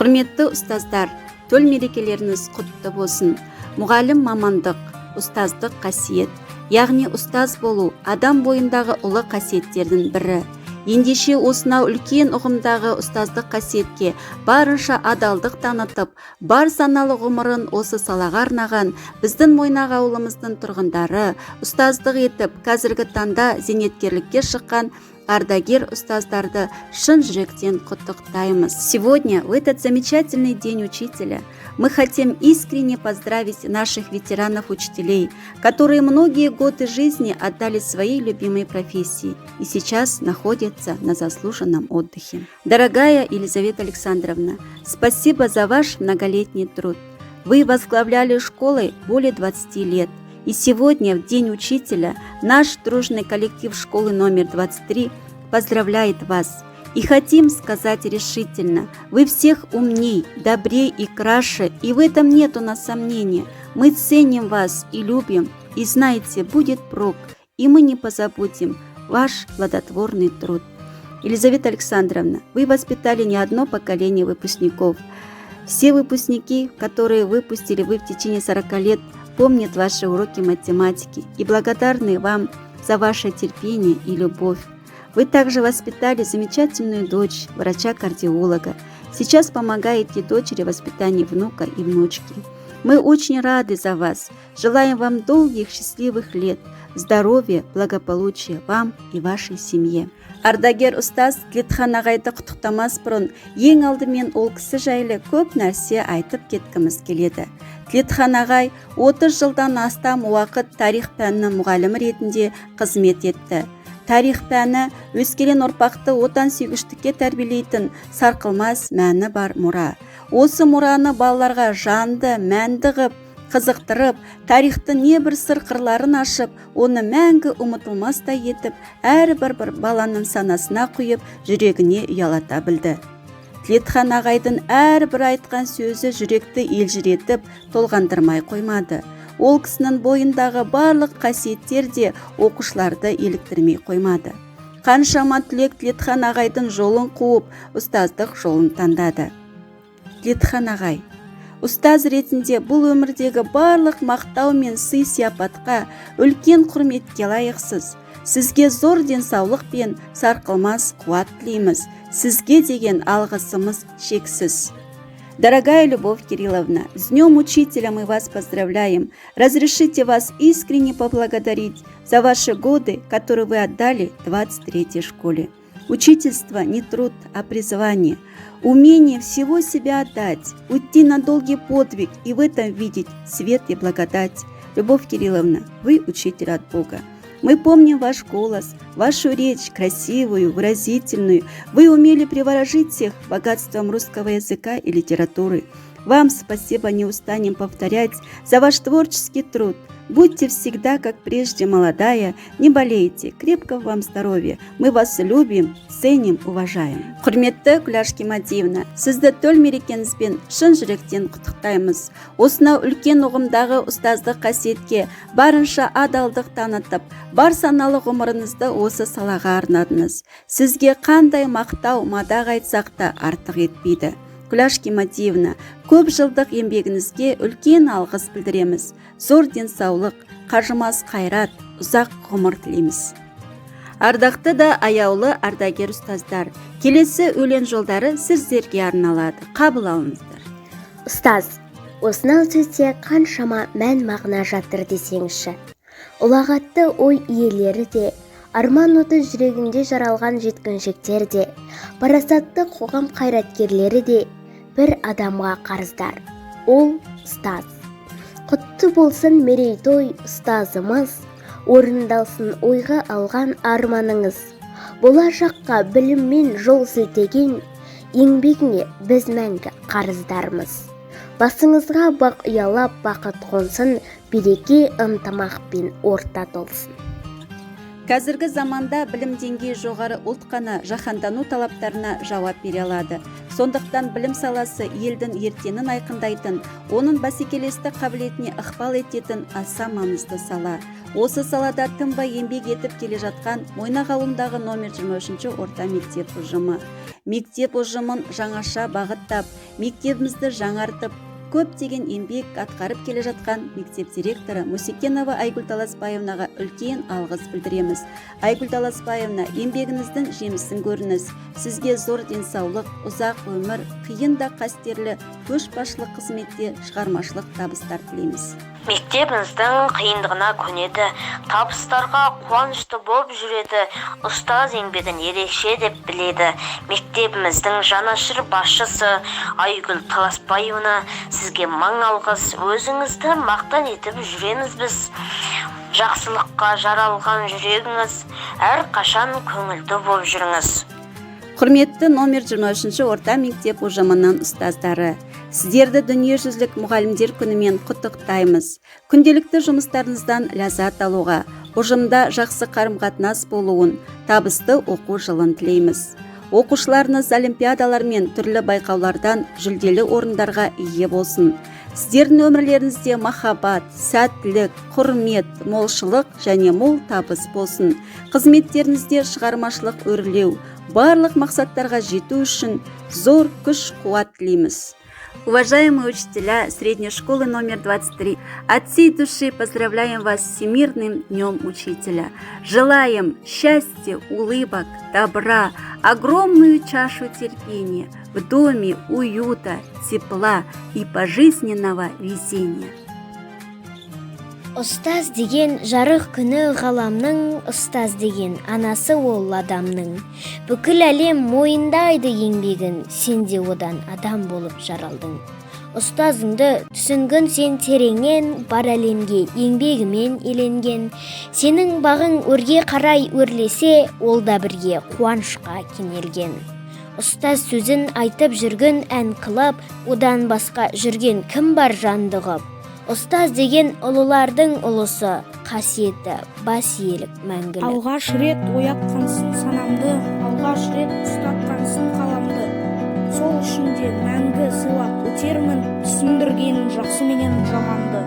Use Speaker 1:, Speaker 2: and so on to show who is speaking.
Speaker 1: Құрметті ұстаздар, төл мерекелеріңіз құтты болсын. Мұғалім мамандық, ұстаздық қасиет, яғни ұстаз болу адам бойындағы ұлы қасиеттердің бірі. Ендеше осынау үлкен ұғымдағы ұстаздық қасиетке барынша адалдық танытып, бар саналы ғұмырын осы салаға арнаған біздің Мойнақ ауылымыздың тұрғындары ұстаздық етіп, қазіргі таңда зейнеткерлікке шыққан ардагер ұстаздарды шын жүректен құттықтаймыз. Сегодня, в этот замечательный день учителя, мы хотим искренне поздравить наших ветеранов-учителей, которые многие годы жизни отдали своей любимой профессии и сейчас находятся на заслуженном отдыхе. Дорогая Елизавета Александровна, спасибо за ваш многолетний труд. Вы возглавляли школы более 20 лет. И сегодня, в День учителя, наш дружный коллектив школы номер 23 поздравляет вас. И хотим сказать решительно, вы всех умней, добрей и краше, и в этом нет у нас сомнения. Мы ценим вас и любим, и знаете, будет прок, и мы не позабудем ваш плодотворный труд. Елизавета Александровна, вы воспитали не одно поколение выпускников. Все выпускники, которые выпустили вы в течение 40 лет, помнят ваши уроки математики и благодарны вам за ваше терпение и любовь. Вы также воспитали замечательную дочь, врача-кардиолога. Сейчас помогаете дочери в воспитании внука и внучки. Мы очень рады за вас. Желаем вам долгих счастливых лет, здоровья, благополучия вам и вашей семье. Ардагер ұстаз Тілетхан ағайды құттықтамас бұрын, ең алдымен ол кісі жайлы көп нәрсе айтып кеткіміз келеді. Тілетхан ағай 30 жылдан астам уақыт тарих пәнінің мұғалімі ретінде қызмет етті. Тарих пәні өскелең ұрпақты отансүйгіштікке тәрбиелейтін сарқылмас мәні бар мұра. Осы мұраны балаларға жанды, мәнді ғып, қызықтырып, тарихтың небір сыр қырларын ашып, оны мәңгі ұмытылмастай етіп, әрбір баланың санасына құйып, жүрегіне ұялата білді. Тілетхан ағайдың әрбір айтқан сөзі жүректі елжіретіп, толғандырмай қоймады. Ол кісінің бойындағы барлық қасиеттер де оқушыларды еліктірмей қоймады. Қаншама түлек Тілетхан ағайдың жолын қуып, ұстаздық жолын таңдады. Тілетхан ағай, ұстаз ретінде бұл өмірдегі барлық мақтау мен сый-сияпатқа, үлкен құрметке лайықсыз. Сізге зор денсаулық пен сарқылмас қуат тілейміз. Сізге деген алғысымыз шексіз. Дорогая Любовь Кирилловна, с Днем Учителя мы вас поздравляем. Разрешите вас искренне поблагодарить за ваши годы, которые вы отдали 23-й школе. Учительство не труд, а призвание. Умение всего себя отдать, уйти на долгий подвиг и в этом видеть свет и благодать. Любовь Кирилловна, вы учитель от Бога. Мы помним ваш голос, вашу речь, красивую, выразительную. Вы умели приворожить всех богатством русского языка и литературы. Вам спасибо не устанем повторять за ваш творческий труд. Будьте всегда, как прежде, молодая, не болейте, крепкого вам здоровья. Мы вас любим, ценим, уважаем. Құрметті Күләш Кемадиевна, сізді төл мерекеңізбен шын жүректен құттықтаймыз. Осынау үлкен ұғымдағы ұстаздық қасиетке барынша адалдық танытып, бар саналы ғұмырыңызды осы салаға арнадыңыз. Сізге қандай мақтау, мадақ айтсақ та артық етпейді. Күләш Кемадиевна, көп жылдық еңбегіңізге үлкен алғыс білдіреміз. Зор денсаулық, қажымас қайрат, ұзақ ғұмыр тілейміз. Ардақты да аяулы ардагер ұстаздар, келесі өлең жолдары сіздерге арналады. Қабыл алыңыздар.
Speaker 2: Ұстаз, осынау сөзде қаншама мән мағына жатыр десеңізші. Ұлағатты ой иелері де, арман оты жүрегінде жаралған жеткіншектер де, парасатты қоғам қайраткерлері де бір адамға қарыздар. Ол ұстаз. Құтты болсын мерейтой ұстазымыз, орындалсын ойға алған арманыңыз. Болашаққа біліммен жол сілтеген еңбегіңе біз мәңгі қарыздармыз. Басыңызға бақ ұялап бақыт қонсын, береке ынтымақпен орта толсын.
Speaker 1: Қазіргі заманда білім деңгейі жоғары ұлт қана жаһандану талаптарына жауап бере алады. Сондықтан білім саласы елдің ертеңін айқындайтын, оның бәсекелестік қабілетіне ықпал ететін аса маңызды сала. Осы салада тынбай еңбек етіп келе жатқан Мойнақ ауылындағы номер 23 орта мектеп ұжымы. Мектеп ұжымын жаңаша бағыттап, мектебімізді жаңартып, көптеген еңбек атқарып келе жатқан мектеп директоры Мусекенова Айгүл Таласбаевнаға үлкен алғыс білдіреміз. Айгүл Таласбаевна, еңбегіңіздің жемісін көріңіз. Сізге зор денсаулық, ұзақ өмір, қиын да қастерлі көшбасшылық қызметте шығармашылық табыстар тілейміз.
Speaker 3: Мектебіміздің қиындығына көнеді, табыстарға қуанышты болып жүреді, ұстаз еңбегін ерекше деп біледі. Мектебіміздің жанашыр басшысы Айгүл Таласбаевна, сізге мың алғыс, өзіңізді мақтан етіп жүреміз біз. Жақсылыққа жаралған жүрегіңіз, әр қашан көңілді болып жүріңіз.
Speaker 1: Құрметті номер 23 орта мектеп ұжымының ұстаздары, сіздерді дүниежүзілік мұғалімдер күнімен құттықтаймыз. Күнделікті жұмыстарыңыздан ләззат алуға, ұжымда жақсы қарым-қатынас болуын, табысты оқу жылын тілейміз. Оқушыларыңыз олимпиадалар мен түрлі байқаулардан жүлделі орындарға ие болсын. Сіздердің өмірлеріңізде махаббат, сәттілік, құрмет, молшылық және мол табыс болсын. Қызметтеріңізде шығармашылық өрлеу, барлық мақсаттарға жету үшін зор күш-қуат тілейміз. Уважаемые учителя средней школы номер 23, от всей души поздравляем вас с Всемирным днем учителя. Желаем счастья, улыбок, добра, огромную чашу терпения, в доме уюта, тепла и пожизненного везения.
Speaker 2: Ұстаз деген жарық күні ғаламның, ұстаз деген анасы ол адамның. Бүкіл әлем мойындайды еңбегін, сен де одан адам болып жаралдың. Ұстазыңды түсінгін сен тереңнен, бар әлемге еңбегімен еленген. Сенің бағың өрге қарай өрлесе, ол да бірге қуанышқа кенелген. Ұстаз сөзін айтып жүрген ән қылып, одан басқа жүрген кім бар жандығып. Ұстаз деген ұлылардың ұлысы, қасиеті, бас иелік мәңгілік.
Speaker 4: Алғаш рет оятқансың санамды, алғаш рет ұстатқансың қаламды. Сол үшін де мәңгі сыйлап өтермін, түсіндіргенің жақсы менен жаманды.